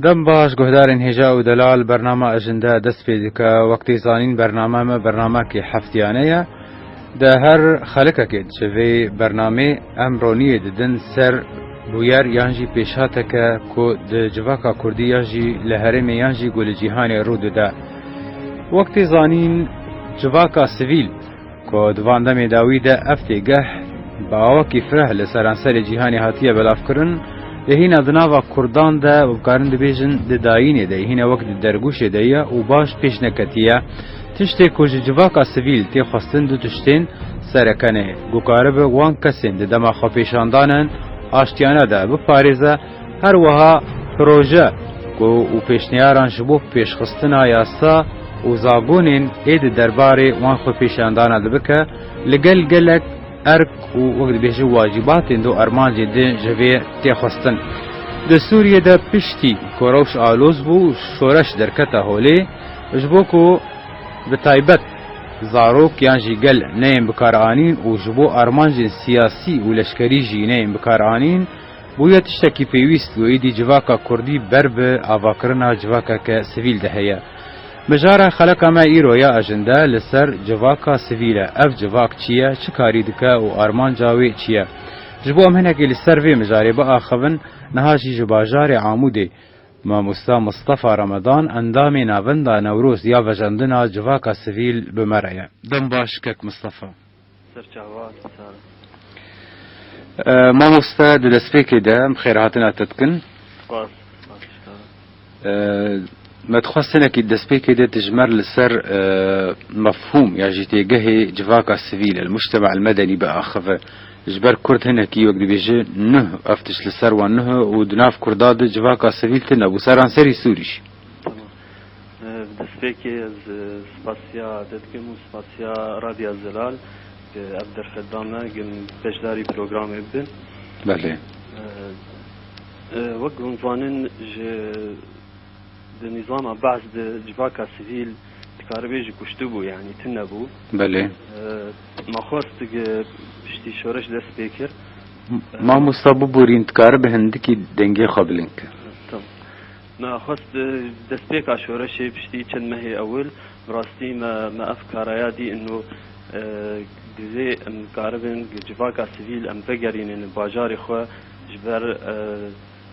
دم باش گهدارین هجا و دلال برنامه اجنده دست پیدا که وقتی زانین برنامه ما برنامه که هفتیانه ده هر خلقه که چوی برنامه امرونی ددن سر بویر یانجی پیشاته که ده جواکا کردی یانجی لهرم یانجی گل جیهانی رو ده وقتی زانین جواکا سویل که دوانده میداوی ده افتگه با آوکی فرح لسرانسر جیهانی هاتیه بلاف کرن هینا دناوا کردان ده و بکارن دبیجن دداینه ده هینا وقت درگوش ده یا و باش پیش نکتیه تشتی کج جواکا سویل تی خواستن دو تشتین سرکنه گوکارب وان کسین ده دما خواپیشاندانن آشتیانه ده بپاریزه هر وها پروژه و پیشنیاران شبو پیشخستنا یاستا و زاگونین اید درباره وان خواپیشاندانه ده بکه لگل گلک ارک و وقت بیش واجبات دو ارمان جدی جوی تخستن. در سوریه در پشتی کروش آلوز بو شورش درکتا هولی جبو کو به تایبت زاروک یانجی گل نیم بکارانین و جبو ارمان جن سیاسی و لشکری جی نیم بکارانین بویا تشتکی پیوست و ایدی جواکا کردی برب آواکرنا جواکا که سویل دهیا. مجاره خلق ما ایرویا اجنده لسر جواکا سویله اف جواک چیه چه کاری دکه و آرمان جاوی چیه جبو هم هنگی لسر وی مجاره با آخوان نهاجی جباجار عاموده ما مصطفى رمضان اندام ناوندا نوروز یا وجندنا جواکا سویل بمرأيه دم باش کک مصطفى سرچاوات ما مستعد لسفيك ده خيراتنا تتكن ما تخصنا كي دسبيك ده تجمر لسر مفهوم يعني جتيجه جواكا السفيل المجتمع المدني بأخذ جبر كرد هنا كي وقت بيجي نه افتش لسر وانه ودناف كرداد جواكا السفيل تنا بسران سري سوريش دسبيك سباسيا دتكم سباسيا راديو زلال ابدر خدامه قم بجداري بروجرام ابن بله وقت عنوانن النظام بعض جواكا سيفيل تكاربيج كشتبو يعني تنبو بله ما خواست بشتي شورش دست بيكر ما مصابو بورين تكارب هندكي دنگي خبلنك طب ما خواست دست بيك شورش بشتي چند مهي اول براستي ما افكار دي انه جزي ام كاربن جواكا سيفيل ام بقرين ان باجاري خو جبر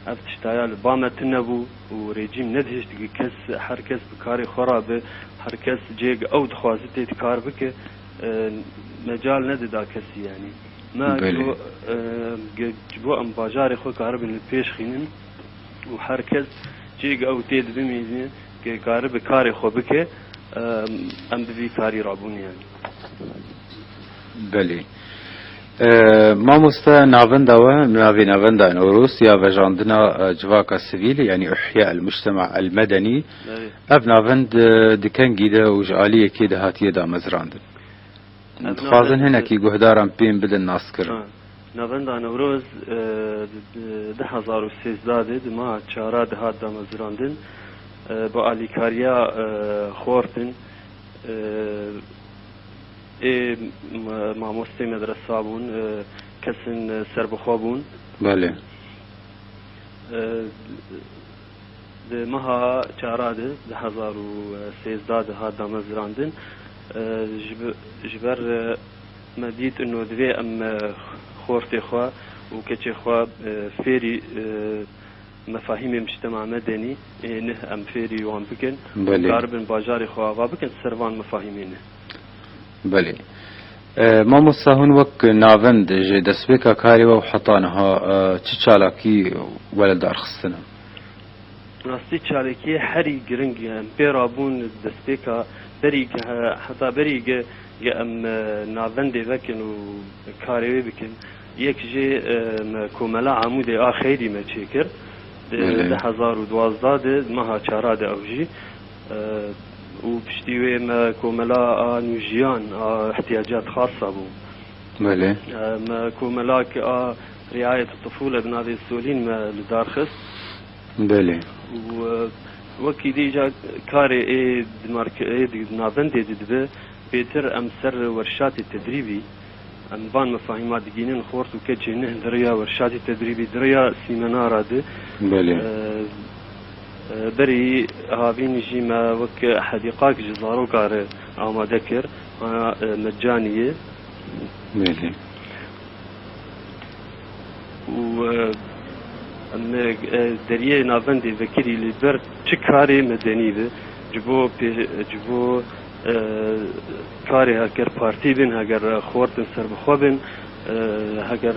افتشتايا لبامة تنبو وريجيم ندهش تقي كس حركس بكاري خرابه حركس جيق او دخوازتي تكار بك مجال نددا كسي يعني ما جبو ام باجاري خو كاربن البيش خينن وحركس جيق او تيد بميزين كارب كاري خو بك ام بي كاري رابون يعني بله ما مستا نافندا ونافي نافندا نوروسيا وجاندنا جواكا سيفيل يعني إحياء المجتمع المدني أب نافند دكان جيدا وجعالية كده هاتية دا مزراندن فازن هنا كي جهدارم بين بدن ناسكر نافندا نوروز 2013 ما چارا دهات دا مزراندن با آلیکاریا خورتن مامۆستای مەدرسا بوون کەسن سەربەخوا بوون بەڵێ مەها چارادە 2013 دەهات دامەزراندن ji ber me dît û divê em xortê xwe û keçê xwe fêrî mefahîmê mujtema medenî ênih em fêrî wan bikin karibin bajarê xwe ava bikin servan mefahîmê ne بله ما مصاهون وك نافند جي دسبيكا كاري وحطانها چه چالاكي ولا دار خستنا راستي چالاكي حري گرنگ بيرابون دسبيكا بريگ حتى بريگ ام نافند وكن و كاري بكن يك جي كوملا عمود اخيري ما چيكر 2012 مها چارا ده اوجي وبشتي ما كوملا نوجيان احتياجات خاصة بو بله ما كوملا رعاية الطفولة بنادي السولين ما لدارخس. بله. وكي ديجا كاري نافندي ددبه بيتر أمسر ورشات التدريبي أنبان مفاهيمات دقينين خورت وكجينه دريا ورشات التدريبي دريا سيمينار هذا. بله. بري هابين جيما وك حديقاك جزارو كار أو ما ذكر مجانية. بله. و دريه نافندی وکیلی لیبر چه کاری مدنی به جبو کاری هگر پارتی بین هگر خوردن سر بخوابن هگر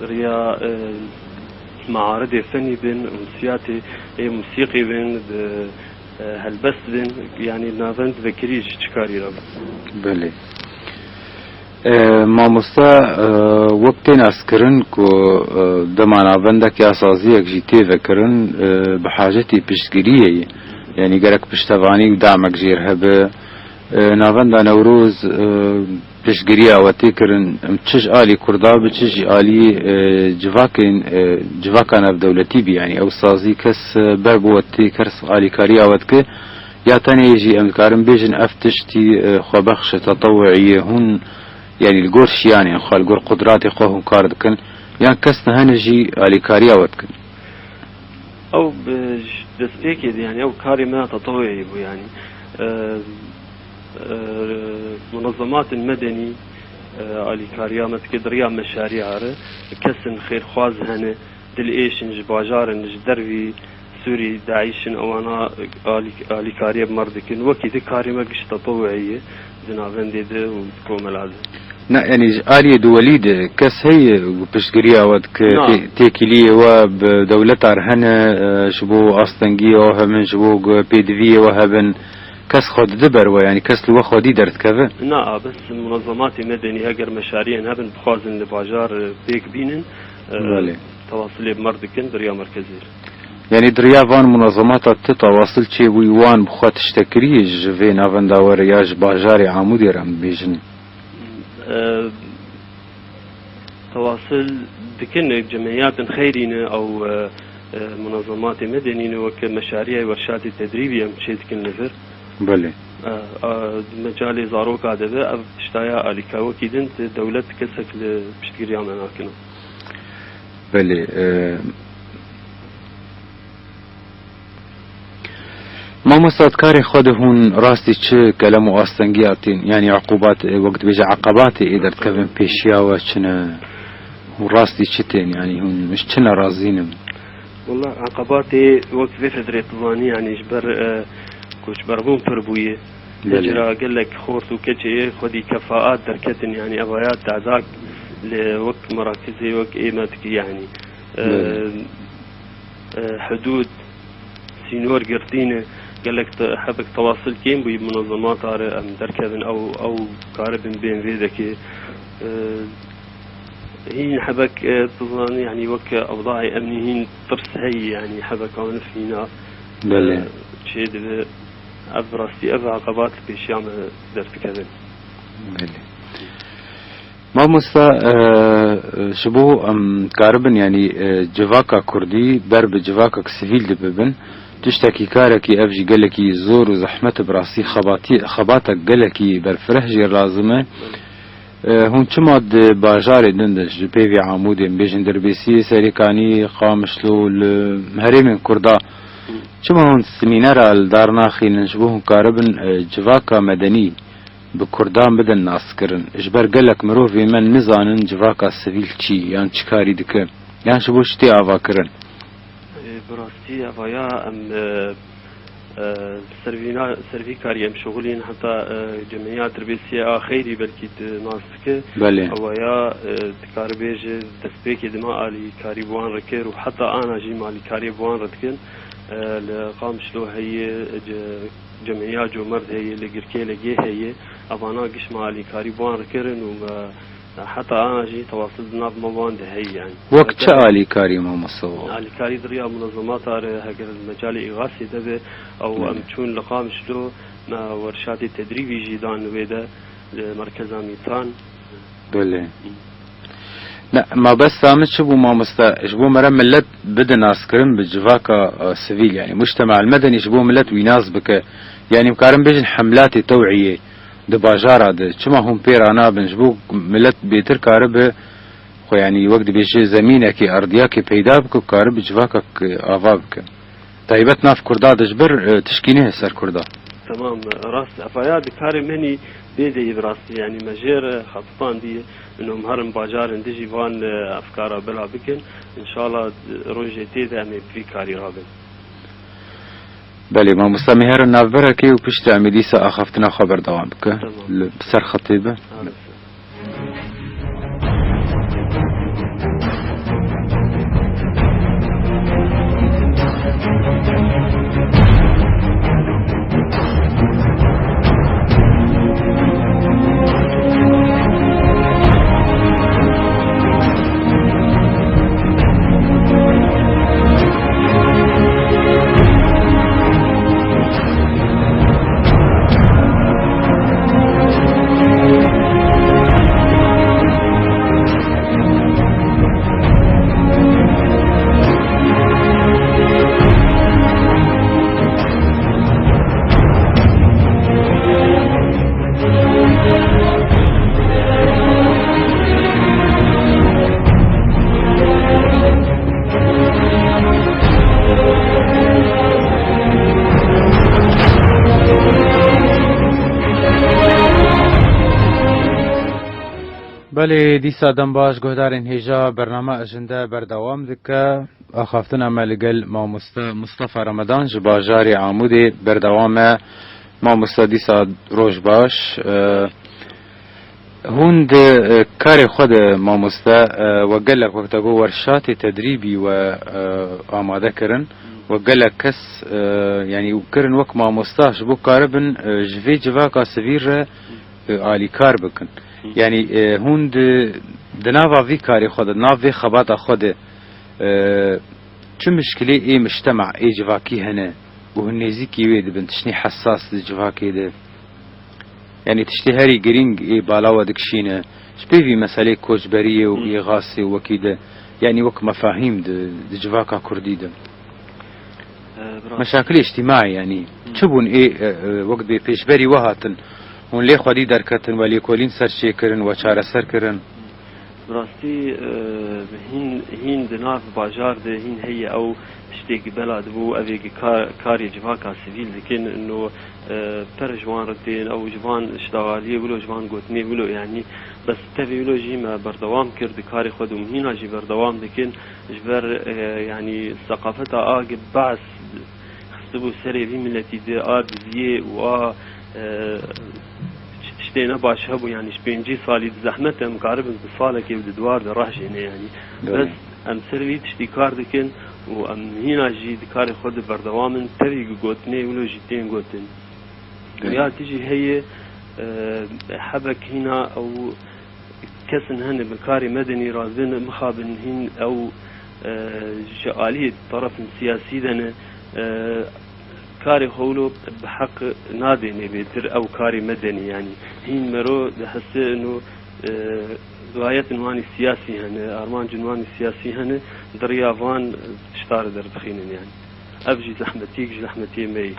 ریا معارض فنی بین موسیقی بین هلبس بین یعنی نافند وکیلی چه کاری را. بله. مامۆستا وەک تێناسکردن و دەمانابەندێکی ئاسازیەک ژی تێڤەکردن بە حاجەتی پشتگیریە یعنی گەرەک پشتەوانی و دامەک ژێر هەبێ ناڤەندا نەورۆز پشتگیری ئاوەتێکردن چش ئالی کووردا بە چژی ئالی جڤاکە ناودەولەتی بی یعنی ئەو سازی کەس بەر بۆوە تێ کەس ئالیکاری ئاوەتکە یا تەنێژی ئەمکارم بێژن ئەف تشتی خۆبەخشە تەتەوعیە هون يعني الجور شياني خال الجور قدراتي خوهم كاردكن يعني كسنا هنجي على كارياوتكن او دستيك يعني او كاري ما تطوعي يعني منظمات المدني على كاريامت كدريا مشاريع كسن خير خواز هنا دلئيشن جباجارن جدربي سوري داعيشن او انا على كاريا بمردكن وكي كاري ما قش تطوعيه زنافندي ده وتكون العزم. نا يعني آلية دوليد كس هي بشجريا ودك تيكلية وبدولة أرهنة شبو أستنجية وهمن شبو بيدفية وهبن كس خود دبر ويعني كس لو خودي درت كذا. نا بس منظمات مدنية أجر مشاريع هبن بخازن لباجار بيك بينن تواصل بمردكن دريا مركزير. يعني دريا فان منظمات تتواصل شيء ويوان بخوات تشتكريج في نافن داورياج باجاري عمودي رم بيجن. تواصل دكن جمعيات خيرين او منظمات مدنية وكمشاريع ورشات التدريبية مشيت كل نفر. بله. مجال زاروك هذا أو تشتايا أليكا وكيدن دولة كسك لبشتكريا مناكنا. بله. ما مستدكاري خودهون راستي چه كلام واستنجياتين يعني عقوبات وقت بيجي عقبات إذا تكفن بيشيا وشنا وراستي چتين يعني هون مش چنا رازينم والله عقباتي وقت في فترة طواني يعني جبر كوش برغون فربوية يجرى قال لك خورت وكتشي خدي كفاءات دركتن يعني أبايات تعزاك لوقت مراكزي وقت إيمتك يعني حدود سينور قرطينه قال لك حبك تواصل كين بمنظمات ام دركبن او كاربن بين فيدك هي حبك تظن يعني وك اوضاع امنيين طرس هي يعني حبك كون فينا بله شيء ابرستي ابع عقبات بشيام درت كذا بله ما مستا شبو كاربن يعني جواكا كردي برب جواكا سيفيل دببن تشتكي كاركي افجي قالكي زور وزحمت براسي خباتك قالكي برفرهجي الرازمه هون چماد باجاري دندش بيفي عمودي بيجن دربيسي سريكاني قامشلو المهرمين كردا چما هون سمينار الدارناخي نشبوهم كاربن جواكا مدني بكردان بدن ناسكرن اجبر قالك مروفي من نزانن جواكا سفيل چي يعني چكاري دكه يعني شبو شتي آواكرن براستي أفايا أم سرفي كاري أم شغلين حتى جمعيات تربيسية خيري بلكي ناسك أفايا تكاربيج دسبيكي دماء لي كاري بوان ركير وحتى أنا جيما لي كاري بوان رتكن لقام شلو هي جمعيات جو مرد هي لقركي لقيه هي أفانا قش مع لي كاري بوان ركيرن حتى أنا جي تواصلنا بموان ده هي يعني وقت آلي كاري ما مصور آلي كاري دريا منظمات هكذا المجال إغاثي ده أو أمشون لقام شلو مع ورشات التدريبي جيدان ويدا لمركز ميتان بله لا ما بس سامت شبو ما مستا شبو مرة ملت بدا ناس كرم بالجفاكا سيفيل يعني مجتمع المدني شبو ملت ويناس بك يعني مكارم بيجن حملات توعية دباجارة ده شما هم بيرانا بنجبو ملت بيتر كارب خو يعني وقت بيجي زمينك أرضياك بيدا بك كارب جفاكا آفا بك طيبت ناف كردا دجبر تشكينه سر كردا تمام راست افايا دكاري مني بيدي براستي يعني مجير خططان دي انهم هرم باجار اندجي فان افكار بلا بكن ان شاء الله روجي تيدا امي في كاري رابن بله ما مستمهر النافبركي وبشت عمديسة أخفتنا خبر دوام بك بسر خطيبة بله دیسا دم باش گهدارین هیجا برنامه اجنده بردوام دکه اخافتن عمل ما مصطفى رمضان جباجاری عمودی بردوام ما دیسا روش باش هون ده کار خود ما و قلق وقتا گو ورشات تدریبی و آماده کرن و قلق کس يعني وكرن وك ما مستاش بو كاربن جفي جواكا سفير آلي كار بكن يعني هون دنافا في كاري خود نافي خباتا خود چو مشكلة اي مجتمع اي جواكي هنا وهنزيكي ويد بن تشني حساس جواكي ده يعني تشتي هاري جرينج اي بالاوا دكشينه شبيفي مسألة كوجبرية واي غاسي وكيده يعني وك مفاهيم دي جواكا كردي ده مشاكل اجتماعي يعني تشبون ايه وقت بي بيشبري وهاتن هون ليه خودي دركتن ولي كولين سر شيكرن وچاره سر كرن براستي هين دناف باجار ده هين هي او شتيك بلاد بو افيك كاري جواكا سيفيل لكن انه بتر جوان ردين او جوان اشتغاليه ولو جوان قوتني ولو يعني بس تبي ولو جي ما بردوام كرد كاري خودم هنا جي بردوام لكن جبر يعني ثقافتها اقب بعث خصبو سري في ملتي ده ابزيه و شتينا باش هبو يعني شبينجي صالي زحمته مقارب بصالك يبد دوار راح يعني بس ام سروي تشتي كار دكن وام هنا جي دكار خود بردوامن تري قوتني ولو جيتين قوتن يا تيجي هي حبك هنا او كسن هن بكاري مدني رازن مخابن هن او جاليه طرف سياسي دنا كاري خولو بحق نادي بيتر او كاري مدني يعني هين مرو بحس انه رواية نواني سياسي هنا ارمان جنواني سياسي هنا دريافان اشتار در بخينن يعني ابجي زحمتي مي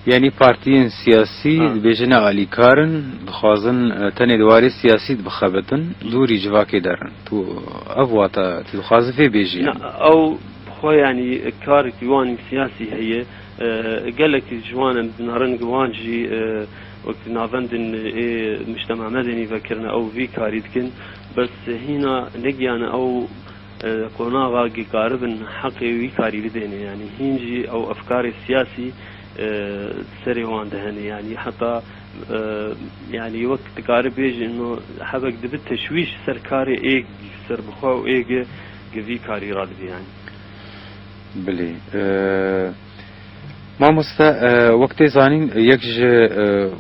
يعني بارتيين سياسي بيجنا علي كارن بخازن تاني دواري سياسي بخابتن دوري جواكي دارن تو افواتا تخاز في بيجي يعني. او خو يعني كاري ديواني سياسي هي قال لك جوانا بنارن جوانجي وقت نافندن مجتمع مدني فكرنا او في كاريدكن بس هنا نجيانا او قناغا قاربن حقي وي كاري بدين يعني هينجي او افكار السياسي سري وان دهني يعني حتى يعني وقت قارب يجي انه حبك دبت تشويش سركاري ايج سر بخو ايج في كاري راد يعني بلي ما مستا وقت زانين يكج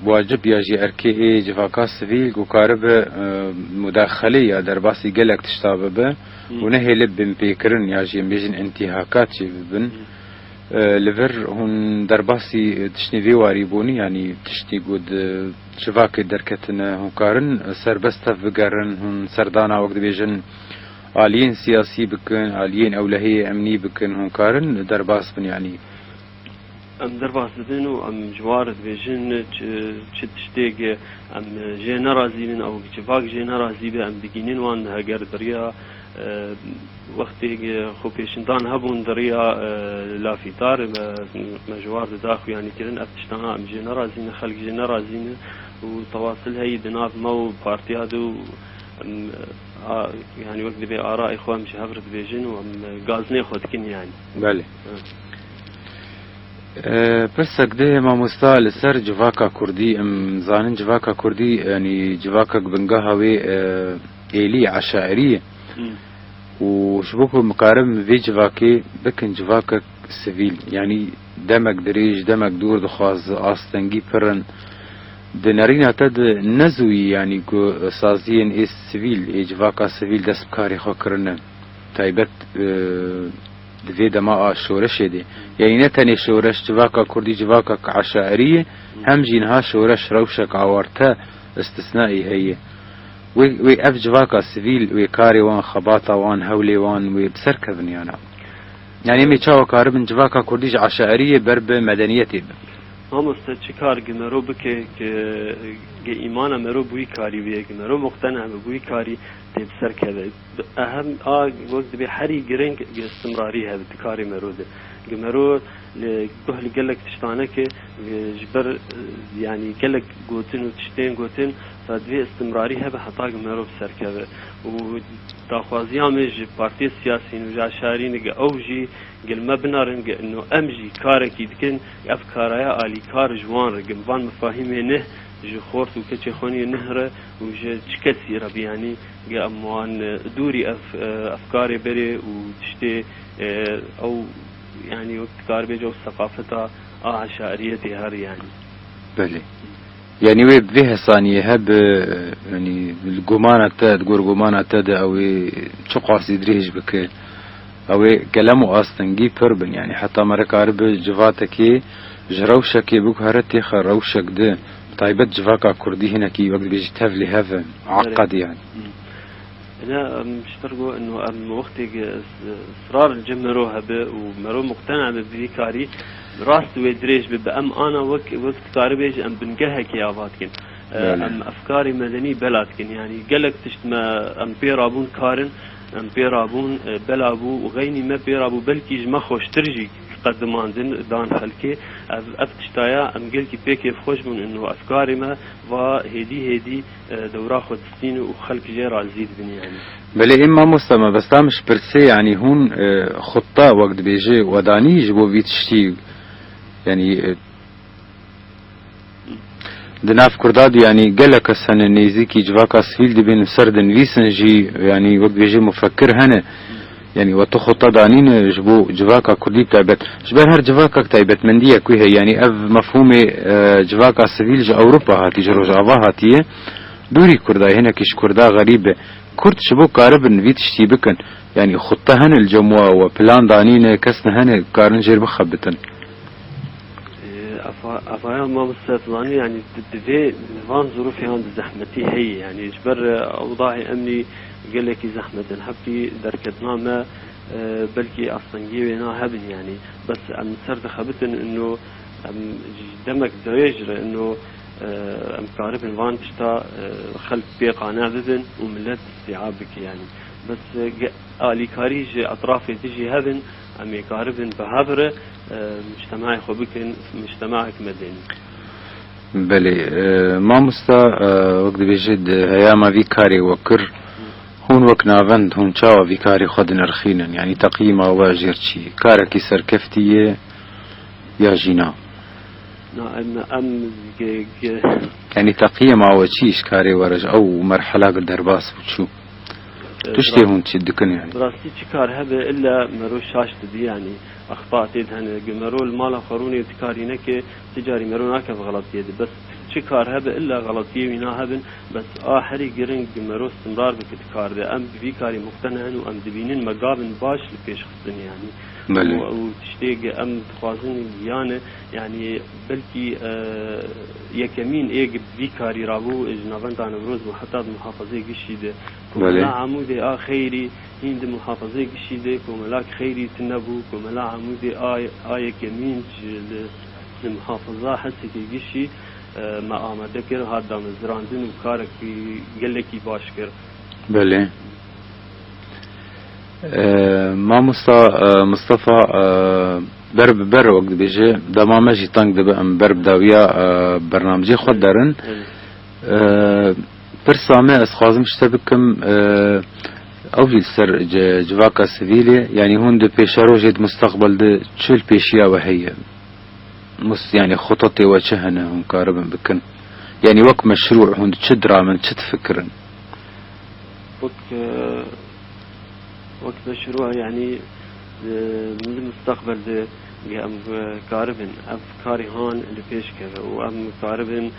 واجب يجي اركي جفاكا سفيل وكارب مداخلية درباسي قلق تشتابه ونهي لب بيكرن يجي ميجن انتهاكات بن لفر هون درباسي تشني في واريبوني يعني تشني قد جفاك دركتنا هون كارن سربستا فقرن هون سردانا وقت بيجن آليين سياسي بكن آليين أولهية أمني بكن هون كارن درباس بن يعني ام درباس دبن و ام جوارد بيجن تشتيق ام جينا رازي من او جفاق جينا رازي به ام بگینین وان هگر دريا وقتی خو پیشندان هبون دريا لافيتار مجوار داخل يعني كرن افتشتنا ام جينا رازي خلق جينا رازي وتواصل هي بناف مو بارتيادو يعني وقت بي آراء إخوان مش هفرد بيجن وام غازني خودكن يعني بله بس كده ما مستاهل سر جواكا كردي ام زانن جواكا كردي يعني جواكا بنجاها وي إلي عشائرية وشبكه مقارب في جواكي بكن جواكا سيفيل يعني دمك دريج دمك دور دخواز آستنجي برن دنارينا تد نزوي يعني كو سازين إيه سيفيل جواكا سيفيل دست بكاري خو كرن تايبت دوی دما شورش دی یعنی نه تنی شورش جواکا کردی جواکا عشائریه هم جینها شورش روشک عوارته استثنائي هي وي اف جواكا سيفيل وي كاري وان خباطة وان هولي وان وي بسركبن يعني مي تشاو كاربن جواكا كردي عشائرية برب مدنيتي هم استشكار جمرو بك إيمانا مرو بوي كاري ويا جمرو مقتنع بوي كاري تبصر كذا أهم وقت بحري جرين استمراري هذا تكاري مرو ده جمرو لجهل قالك تشتانك جبر يعني قالك قوتين وتشتين قوتين فدوي استمراري هذا حتى جمرو بسر كذا وتأخذيها مج بارتي السياسيين وجاشارين أوجي قل ما بنارن إنه أمجي كارك يدكن أفكارها آلي كار جوان رجم فان مفاهيمه نه جو خورت وكتش خوني نهره وج تشكسي ربي يعني جا أموان دوري أفكاري بري وتشتي أو يعني وقت كار بيجو ثقافتها عشائريتي هار يعني بله يعني وي بفيه ثانية هب يعني الجمانة تاد جور جمانة تاد أو تقاس يدريج بك أو كلامه أصلا جي بربن يعني حتى مرة كارب جفاتك جروشك يبوك هرتي خروشك ده طيبت جفاكا كردي هنا كي وقت بيجي تفلي هذا عقد يعني أنا مشترقوا إنه وقت إصرار الجمهور هبه ومرو مقتنع بذيكاري راست ويدريج بأم أنا وقت كاربيج أم بنجهك يا باتكن أم أفكاري مدني بلادكن يعني قالك تشتما أم بيرابون كارن أم بيرابون بلابو وغيني ما بيرابو بلكي جما خوش ترجي قدمان دان خلكي أفتشتايا أم قلكي بيكي خوش من إنه أفكاري ما وهدي دورا خود ستين وخلق جيرا زيد بني يعني بلي إما مستمع بس لا مش برسي يعني هون خطة وقت بيجي وداني جبو بيتشتي يعني دناف كرداد يعني قالك السنة نيزيكي جواكا سفيل دي بين سردن فيسنجي يعني وقت بيجي مفكر هنا يعني وتخطى دانين جبو جواكا كردي بتاعبت جبر هر جواكا بتاعبت مندية كويها يعني اف مفهومي جواكا سفيل جا اوروبا هاتي جروج افا هاتيه دوري كردا هنا كيش كردا غريبة كرد شبو كاربن فيتشتي بكن يعني خطة هنا الجموع وبلان دانين كسنا هنا كارنجير بخبتن أفايا ما مستثناني يعني تدفي نظام ظروفي هون زحمتي هي يعني جبر أوضاعي أمني قال لك زحمة حبتي دركتنا ما بلكي أصلا جيبنا هبن يعني بس أم سرد خبتن إنه دمك دريجر إنه أم كارب الفان تشتا خلف بيقانا بذن وملت استيعابك يعني بس آلي كاريج أطرافي تجي هبن أم يقاربن بهابرة مجتمعي خبكن مجتمعك مدني بله ما مستا وقت بيجد هياما في كاري وكر هون وك نافند هون شاوا في كاري خد نرخينا يعني تقييمه واجرتشي كاركي سركفتية يا جينا يعني تقييمه وشيش كاري ورج أو مرحلة درباس وشو تشتي هون تشدكن يعني براستي تكار هذا إلا مرو شاشت دي يعني أخطاء تدهن مرو المال خروني تكارينك تجاري مرو ناكف غلط يدي بس تكار هذا إلا غلطية وينا هذا بس آخري جرين مرو استمرار بكتكار ده أم بفي كاري مقتنعن وأم دبينين مقابن باش لبيش خصن يعني وتشتيق أم خوازن يعني يعني بلكي يكمين إيج بيكاري رابو جنابان تاع نوروز محطات محافظة قشيدة كملا عمودي خيري هند محافظة قشيدة كملا خيري تنبو كملا عمودي يكمين المحافظة حسك قشي ما آمده كر هادا مزراندن وكارك قلكي باشكر بله ما مصطفى بر وقت بيجي دما ماجي تانك دبا ام برب داوية برنامجي خود دارن برسامي اسخازم شتبكم اوجد سر جواكا سيفيلي يعني هون دو بيشارو جيد مستقبل دي تشل بيشيا وهي يعني خططي وجهنا هون كاربن بكن يعني وقت مشروع هون تشدرا من تفكرن وقت مشروع يعني من المستقبل ده ام كاربن افكاري هون اللي بيش كذا وام كاربن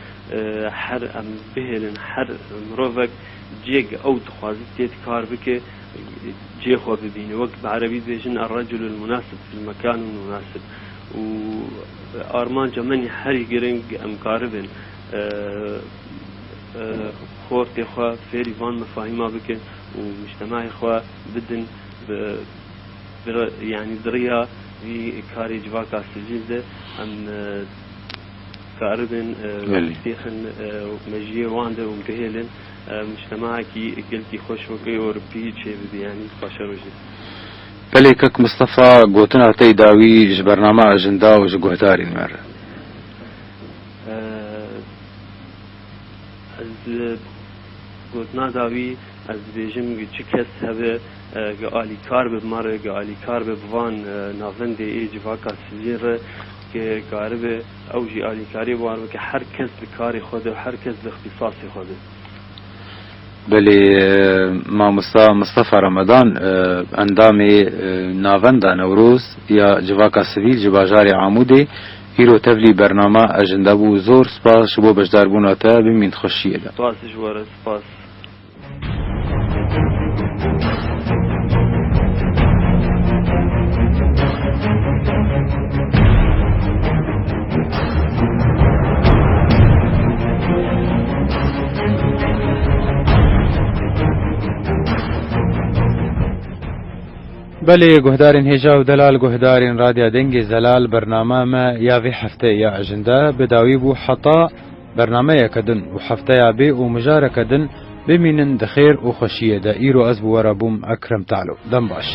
حر ام بهلن حر مروفك جيج او تخوازي تيت كاربك جي خو ببيني وقت بعربي بيجن الرجل المناسب في المكان المناسب وارمان جمني حري جرينج ام كاربن خورتي خوا فيري فان مفاهيمها بك ومجتمعي خوا بدن يعني دريا في كاري جواكا سجيدة ام كاربن مستيخن مجيه وانده ومتهيلن مجتمعي كي قلتي خوش وكي وربي شي بدي يعني باشروجي بلي كك مصطفى قوتنا تيداوي جبرنامج اجندا وجوهداري المرة از قوتنا داوي از بيجم چكس هبه قالي كارب بمره قالي كارب بوان نافنده اي جواكا سجير که كارب او جي قالي كاري بوان که هر کس بكاري خوده و هر کس باختصاصي خوده بلي ما مصطفى رمضان اندامي نافندا نوروز يا جواكا سيفيل جباجاري عمودي هيرو تبلي برنامج اجندا بو زور سپاس شبو بجدار بوناتا بمين تخشيه ده سپاس جواره سپاس بله گهدارین هجا و دلال گهدارین رادیا دنگی زلال برنامه ما یا في حفته یا اجنده بداوی بو حتا برنامه یکدن و حفته یا بی و مجاره کدن بمینن دخیر و خوشیه دا ایرو از بو ورابوم اکرم تعلو دم باش